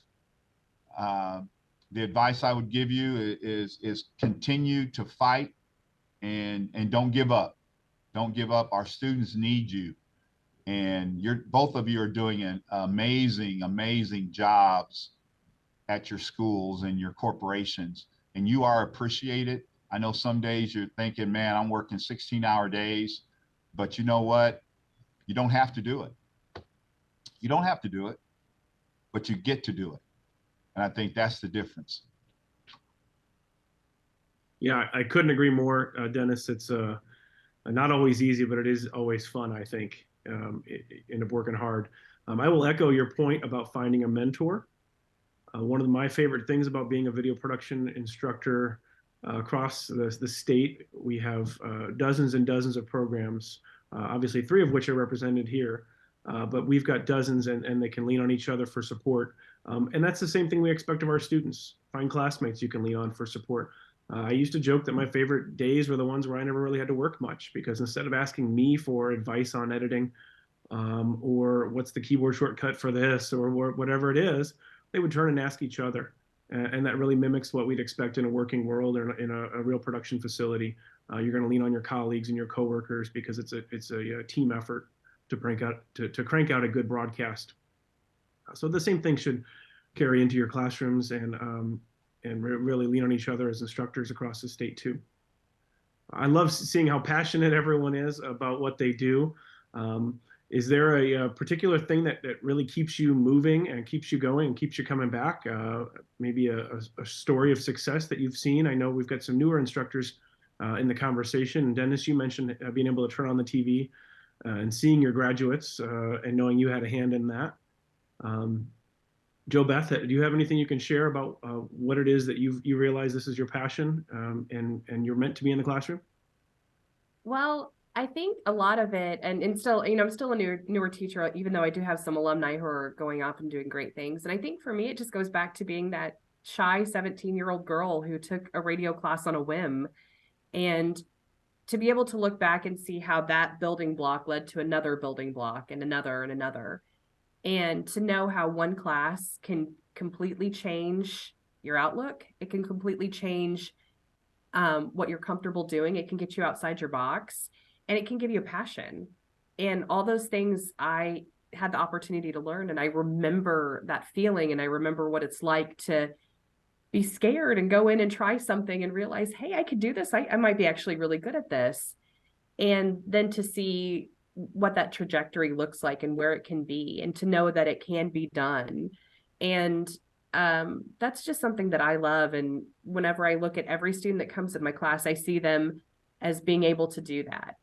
The advice I would give you is continue to fight and don't give up. Don't give up. Our students need you. And both of you are doing an amazing jobs at your schools and your corporations, and you are appreciated. I know some days you're thinking, man, I'm working 16-hour days, but you know what? You don't have to do it. You don't have to do it, but you get to do it. And I think that's the difference. Yeah, I couldn't agree more, Dennis. It's not always easy, but it is always fun, I think, end up working hard. I will echo your point about finding a mentor. One of my favorite things about being a video production instructor across the state, we have dozens and dozens of programs, obviously 3 of which are represented here, but we've got dozens and they can lean on each other for support. And that's the same thing we expect of our students. Find classmates you can lean on for support. I used to joke that my favorite days were the ones where I never really had to work much, because instead of asking me for advice on editing or what's the keyboard shortcut for this or whatever it is, they would turn and ask each other. And that really mimics what we'd expect in a working world or in a real production facility. You're going to lean on your colleagues and your coworkers because it's a team effort to crank out a good broadcast. So the same thing should carry into your classrooms and really lean on each other as instructors across the state too. I love seeing how passionate everyone is about what they do. Is there a particular thing that really keeps you moving and keeps you going and keeps you coming back? Maybe a story of success that you've seen? I know we've got some newer instructors in the conversation. And Dennis, you mentioned being able to turn on the TV and seeing your graduates and knowing you had a hand in that. Joe, Beth, do you have anything you can share about what it is that you realize this is your passion and you're meant to be in the classroom? Well, I think a lot of it, and still, I'm still a newer teacher, even though I do have some alumni who are going off and doing great things. And I think for me, it just goes back to being that shy 17-year-old girl who took a radio class on a whim, and to be able to look back and see how that building block led to another building block and another and another. And to know how one class can completely change your outlook. It can completely change what you're comfortable doing. It can get you outside your box, and it can give you a passion. And all those things I had the opportunity to learn. And I remember that feeling, and I remember what it's like to be scared and go in and try something and realize, hey, I could do this. I might be actually really good at this. And then to see what that trajectory looks like and where it can be, and to know that it can be done. And that's just something that I love. And whenever I look at every student that comes in my class, I see them as being able to do that.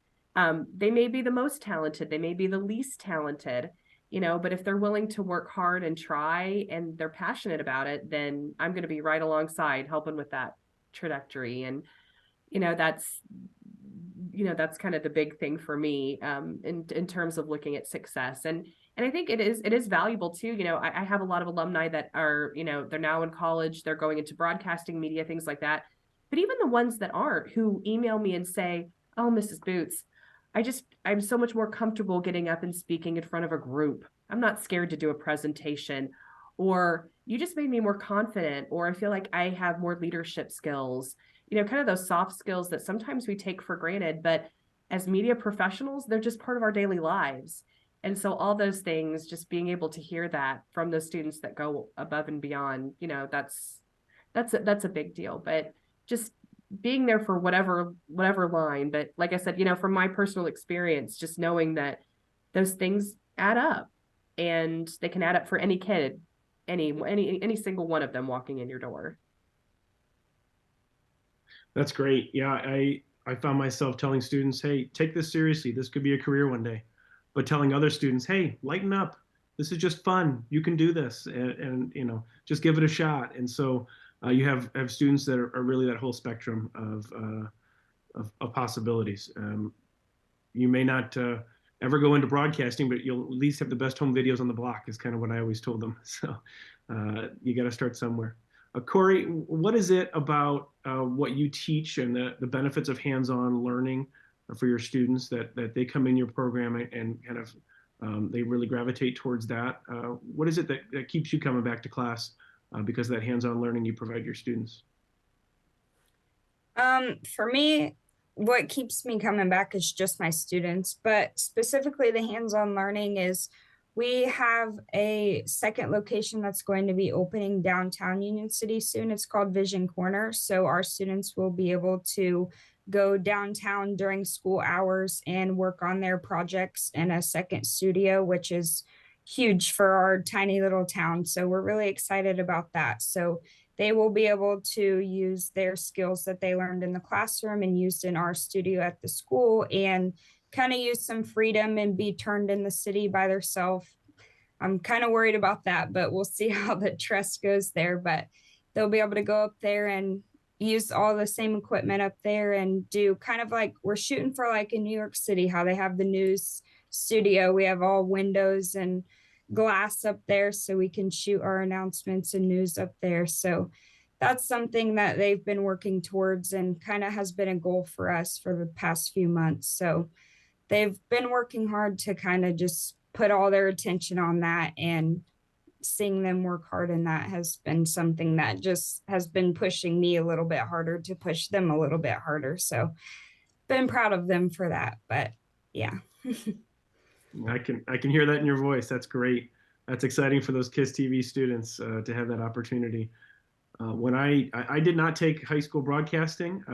They may be the most talented, they may be the least talented, but if they're willing to work hard and try and they're passionate about it, then I'm going to be right alongside helping with that trajectory. And, that's kind of the big thing for me in terms of looking at success. And I think it is valuable too. I have a lot of alumni that are, they're now in college, they're going into broadcasting media, things like that. But even the ones that aren't, who email me and say, oh, Mrs. Boots, I'm so much more comfortable getting up and speaking in front of a group. I'm not scared to do a presentation, or you just made me more confident, or I feel like I have more leadership skills, kind of those soft skills that sometimes we take for granted, but as media professionals, they're just part of our daily lives. And so all those things, just being able to hear that from those students that go above and beyond, that's a big deal. But just being there for whatever line. But like I said, from my personal experience, just knowing that those things add up, and they can add up for any kid, any single one of them walking in your door. That's great. Yeah, I found myself telling students, hey, take this seriously. This could be a career one day. But telling other students, hey, lighten up. This is just fun. You can do this, and just give it a shot. And so you have students that are really that whole spectrum of possibilities. You may not ever go into broadcasting, but you'll at least have the best home videos on the block is kind of what I always told them. So you got to start somewhere. Corrie, what is it about what you teach and the benefits of hands-on learning for your students that they come in your program and kind of they really gravitate towards that? What is it that keeps you coming back to class because of that hands-on learning you provide your students? For me, what keeps me coming back is just my students, but specifically the hands-on learning is we have a second location that's going to be opening downtown Union City soon. It's called Vision Corner. So our students will be able to go downtown during school hours and work on their projects in a second studio, which is huge for our tiny little town. So we're really excited about that. So they will be able to use their skills that they learned in the classroom and used in our studio at the school and kind of use some freedom and be turned in the city by themselves. I'm kind of worried about that, but we'll see how the trust goes there. But they'll be able to go up there and use all the same equipment up there and do kind of like we're shooting for like in New York City, how they have the news studio. We have all windows and glass up there so we can shoot our announcements and news up there. So that's something that they've been working towards and kind of has been a goal for us for the past few months. So they've been working hard to kind of just put all their attention on that, and seeing them work hard in that has been something that just has been pushing me a little bit harder to push them a little bit harder. So been proud of them for that. But yeah. I can hear that in your voice. That's great. That's exciting for those KISS TV students to have that opportunity. When I did not take high school broadcasting,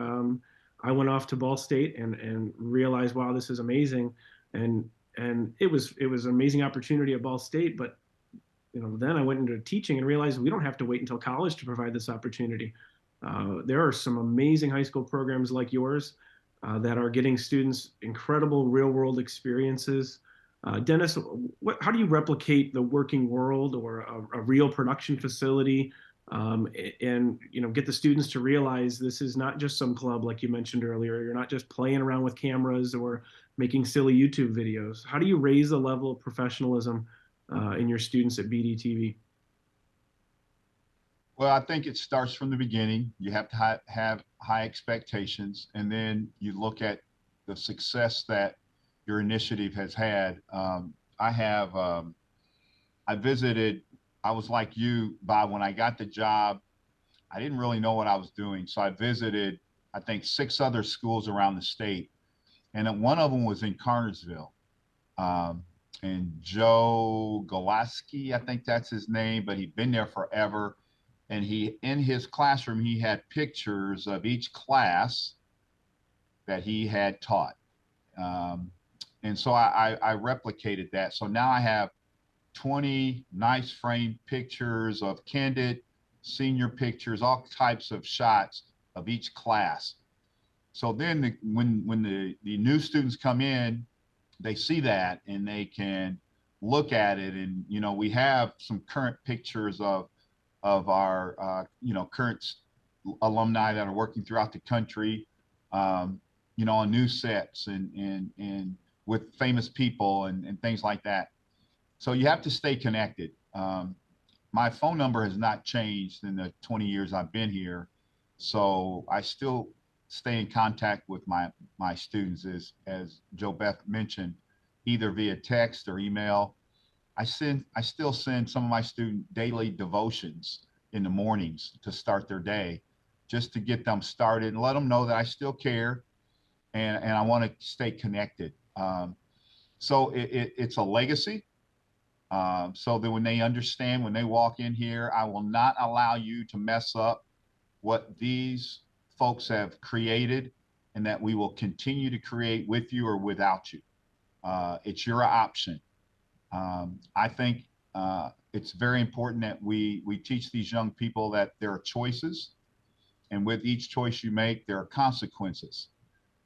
I went off to Ball State and realized, wow, this is amazing. And it was an amazing opportunity at Ball State. But then I went into teaching and realized we don't have to wait until college to provide this opportunity. There are some amazing high school programs like yours that are getting students incredible real world experiences. Dennis, how do you replicate the working world or a real production facility and get the students to realize this is not just some club like you mentioned earlier. You're not just playing around with cameras or making silly YouTube videos. How do you raise the level of professionalism in your students at BDTV? Well, I think it starts from the beginning. You have to have high expectations, and then you look at the success that your initiative has had. I was like you, Bob, when I got the job, I didn't really know what I was doing. So I visited, I think, 6 other schools around the state. And one of them was in Carnersville. And Joe Golaski, I think that's his name, but he'd been there forever. And in his classroom, he had pictures of each class that he had taught. And so I replicated that. So now I have 20 nice framed pictures of candid senior pictures, all types of shots of each class. So then when the new students come in, they see that and they can look at it. And, we have some current pictures of our, current alumni that are working throughout the country, on new sets and with famous people and things like that. So you have to stay connected. My phone number has not changed in the 20 years I've been here. So I still stay in contact with my students, as Joe Beth mentioned, either via text or email. I still send some of my student daily devotions in the mornings to start their day, just to get them started and let them know that I still care and I want to stay connected. So it's a legacy. So that when they understand, when they walk in here, I will not allow you to mess up what these folks have created, and that we will continue to create with you or without you. It's your option. I think it's very important that we teach these young people that there are choices, and with each choice you make, there are consequences.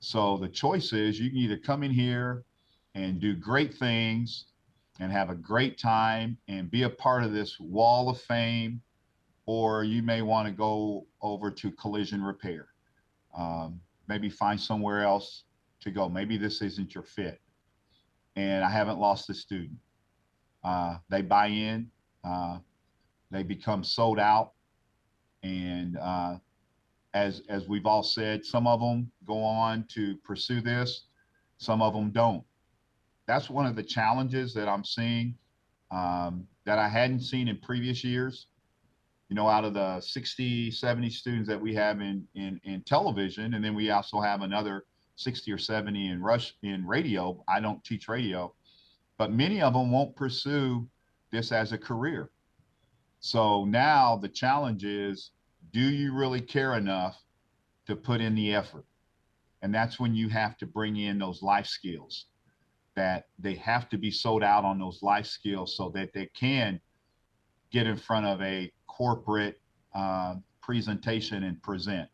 So the choice is you can either come in here and do great things and have a great time and be a part of this wall of fame, or you may want to go over to collision repair. Maybe find somewhere else to go. Maybe this isn't your fit. And I haven't lost a student. They buy in, they become sold out, And as we've all said, some of them go on to pursue this, some of them don't. That's one of the challenges that I'm seeing that I hadn't seen in previous years. You know, out of the 60, 70 students that we have in television, and then we also have another 60 or 70 in radio. I don't teach radio, but many of them won't pursue this as a career. So now the challenge is, do you really care enough to put in the effort? And that's when you have to bring in those life skills, that they have to be sold out on those life skills so that they can get in front of a corporate presentation and present,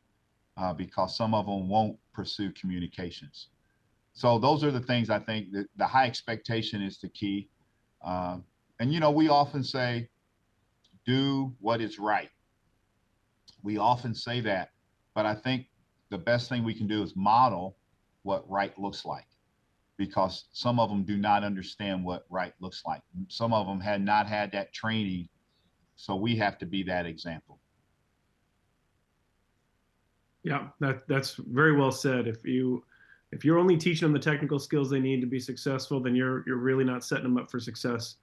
because some of them won't pursue communications. So those are the things I think that the high expectation is the key. And, you know, we often say, do what is right. We often say that, but I think the best thing we can do is model what right looks like, because some of them do not understand what right looks like. Some of them had not had that training. So we have to be that example. Yeah, that's very well said. If you're only teaching them the technical skills they need to be successful, then you're really not setting them up for success.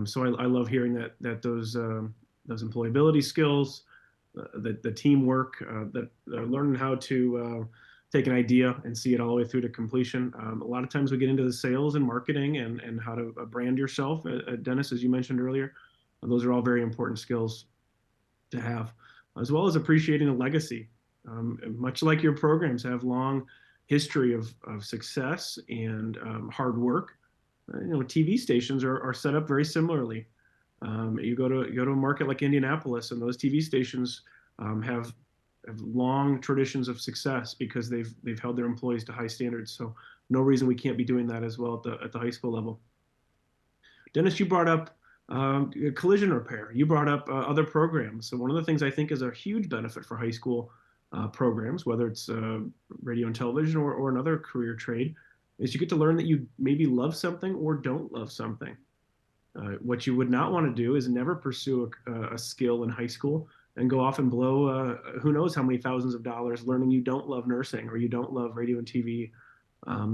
So I love hearing that those employability skills, the teamwork, that learning how to take an idea and see it all the way through to completion. A lot of times we get into the sales and marketing and how to brand yourself. Dennis, as you mentioned earlier, those are all very important skills to have, as well as appreciating a legacy. Much like your programs have long history of success and hard work, you know, TV stations are set up very similarly. You go to a market like Indianapolis, and those TV stations have long traditions of success because they've held their employees to high standards. So no reason we can't be doing that as well at the high school level. Dennis, you brought up collision repair. You brought up other programs. So one of the things I think is a huge benefit for high school programs, whether it's radio and television or another career trade, is you get to learn that you maybe love something or don't love something. What you would not want to do is never pursue a skill in high school and go off and blow who knows how many thousands of dollars learning you don't love nursing or you don't love radio and TV,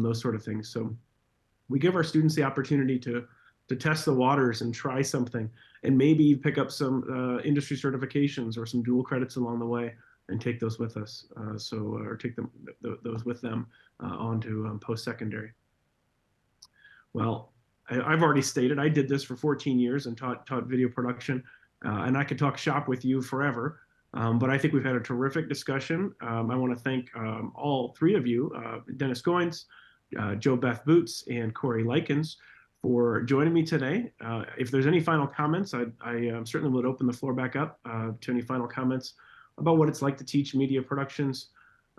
those sort of things. So we give our students the opportunity to test the waters and try something, and maybe pick up some industry certifications or some dual credits along the way and take those with us. Or take those with them on to post-secondary. Well, I've already stated I did this for 14 years and taught video production, and I could talk shop with you forever. But I think we've had a terrific discussion. I want to thank all three of you, Dennis Goins, Beth Boots, and Corrie Lykins, for joining me today. If there's any final comments, I certainly would open the floor back up to any final comments about what it's like to teach media productions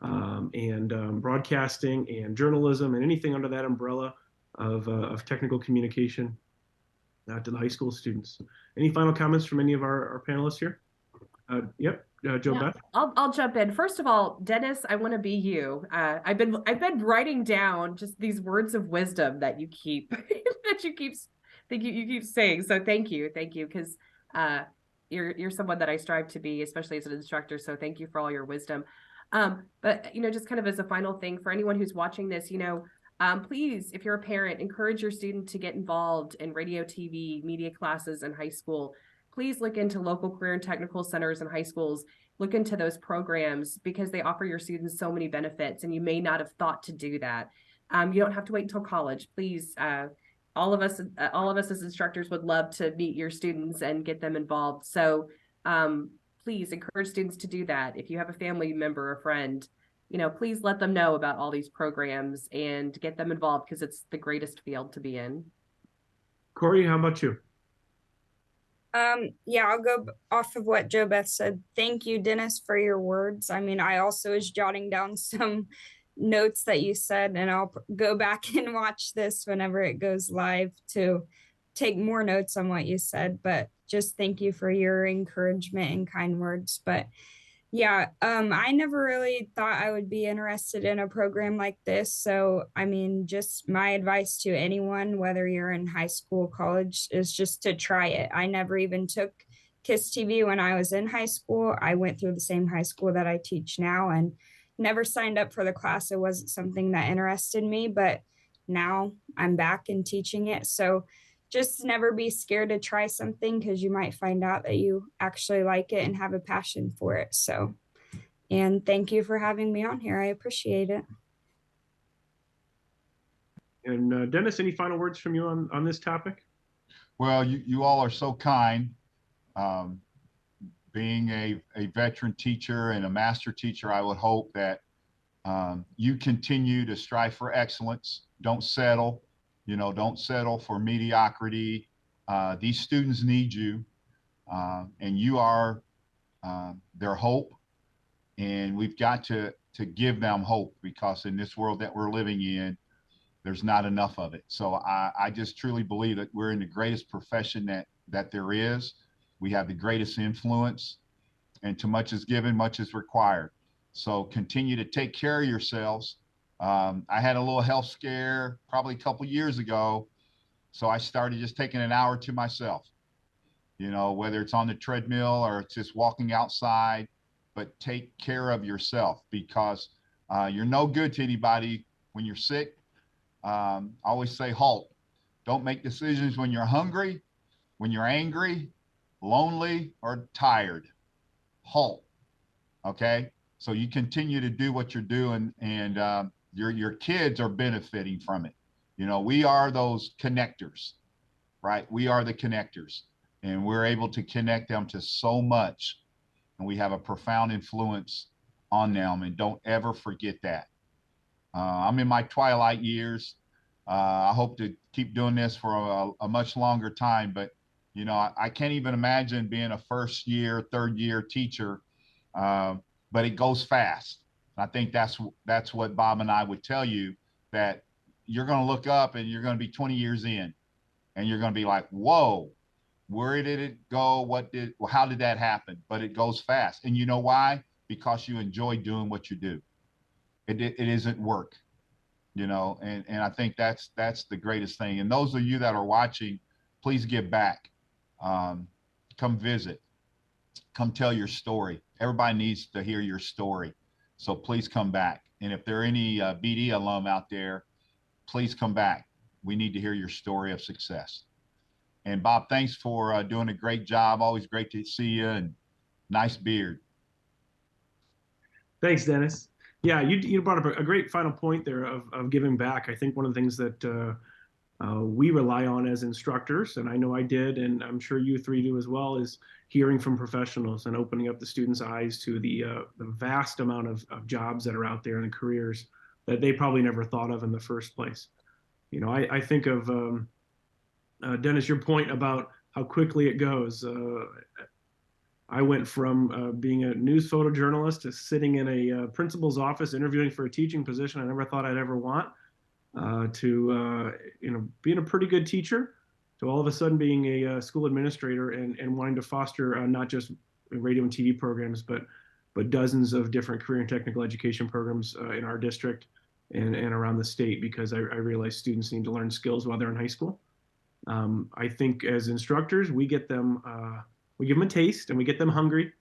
and broadcasting and journalism and anything under that umbrella of technical communication to the high school students. Any final comments from any of our panelists here? Yep, Beth. I'll jump in. First of all, Dennis, I want to be you. I've been writing down just these words of wisdom that you keep that you keep saying. So thank you, because you're someone that I strive to be, especially as an instructor. So thank you for all your wisdom. But you know, just kind of as a final thing for anyone who's watching this, you know, please, if you're a parent, encourage your student to get involved in radio, TV, media classes in high school. Please look into local career and technical centers and high schools. Look into those programs because they offer your students so many benefits, and you may not have thought to do that. You don't have to wait until college. Please, all of us as instructors would love to meet your students and get them involved. So please encourage students to do that. If you have a family member or friend, you know, please let them know about all these programs and get them involved because it's the greatest field to be in. Corrie, how about you? Yeah, I'll go off of what Beth said. Thank you, Dennis, for your words. I mean, I also was jotting down some notes that you said, and I'll go back and watch this whenever it goes live to take more notes on what you said. But just thank you for your encouragement and kind words. But yeah, I never really thought I would be interested in a program like this. So, I mean, just my advice to anyone, whether you're in high school, college, is just to try it. I never even took KISS TV when I was in high school. I went through the same high school that I teach now and never signed up for the class. It wasn't something that interested me, but now I'm back and teaching it. So just never be scared to try something, because you might find out that you actually like it and have a passion for it. So, and thank you for having me on here. I appreciate it. And Dennis, any final words from you on this topic? Well, you all are so kind. Being a veteran teacher and a master teacher, I would hope that you continue to strive for excellence. Don't settle, don't settle for mediocrity. These students need you, and you are their hope. And we've got to give them hope, because in this world that we're living in, there's not enough of it. So I just truly believe that we're in the greatest profession that there is. We have the greatest influence, and to much is given, much is required. So continue to take care of yourselves. I had a little health scare probably a couple years ago. So I started just taking an hour to myself, whether it's on the treadmill or it's just walking outside, but take care of yourself, because you're no good to anybody when you're sick. I always say halt. Don't make decisions when you're hungry, when you're angry, lonely, or tired. Halt. Okay. So you continue to do what you're doing, and your kids are benefiting from it. We are those connectors, right? We are the connectors, and we're able to connect them to so much, and we have a profound influence on them. And don't ever forget that. I'm in my twilight years. I hope to keep doing this for a much longer time, but I can't even imagine being a first year, third year teacher. But it goes fast. I think that's what Bob and I would tell you, that you're going to look up and you're going to be 20 years in, and you're going to be like, whoa, where did it go? How did that happen? But it goes fast. And you know why? Because you enjoy doing what you do. It isn't work, and I think that's the greatest thing. And those of you that are watching, please give back. Come visit. Come tell your story. Everybody needs to hear your story. So please come back. And if there are any BD alum out there, please come back. We need to hear your story of success. And Bob, thanks for doing a great job. Always great to see you, and nice beard. Thanks, Dennis. Yeah, you brought up a great final point there of giving back. I think one of the things that we rely on as instructors, and I know I did, and I'm sure you three do as well, is hearing from professionals and opening up the students' eyes to the vast amount of jobs that are out there and careers that they probably never thought of in the first place. I think of, Dennis, your point about how quickly it goes. I went from being a news photojournalist to sitting in a principal's office interviewing for a teaching position I never thought I'd ever want, to being a pretty good teacher, to all of a sudden being a school administrator and wanting to foster not just radio and TV programs, but dozens of different career and technical education programs in our district and around the state, because I realize students need to learn skills while they're in high school. I think as instructors, we give them a taste, and we get them hungry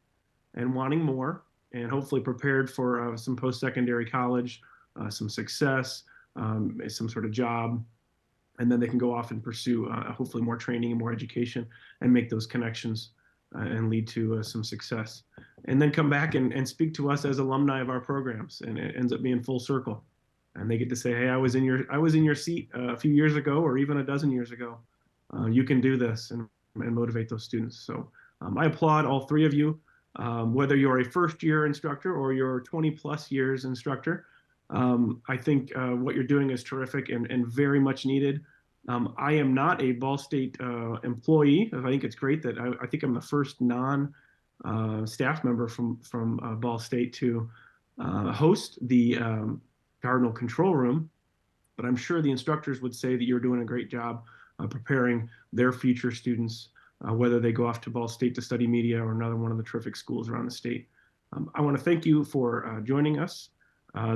and wanting more, and hopefully prepared for some post-secondary college, some success, some sort of job, and then they can go off and pursue hopefully more training and more education, and make those connections and lead to some success, and then come back and speak to us as alumni of our programs, and it ends up being full circle, and they get to say, hey, I was in your seat a few years ago, or even a dozen years ago. You can do this, and motivate those students. So I applaud all three of you, whether you're a first year instructor or you're 20 plus years instructor. I think what you're doing is terrific and very much needed. I am not a Ball State employee. I think it's great that I think I'm the first non-staff member from Ball State to host the Cardinal Control Room, but I'm sure the instructors would say that you're doing a great job preparing their future students, whether they go off to Ball State to study media or another one of the terrific schools around the state. I want to thank you for joining us.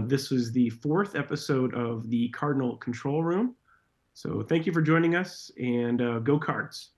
This was the 4th episode of the Cardinal Control Room. So thank you for joining us, and go Cards.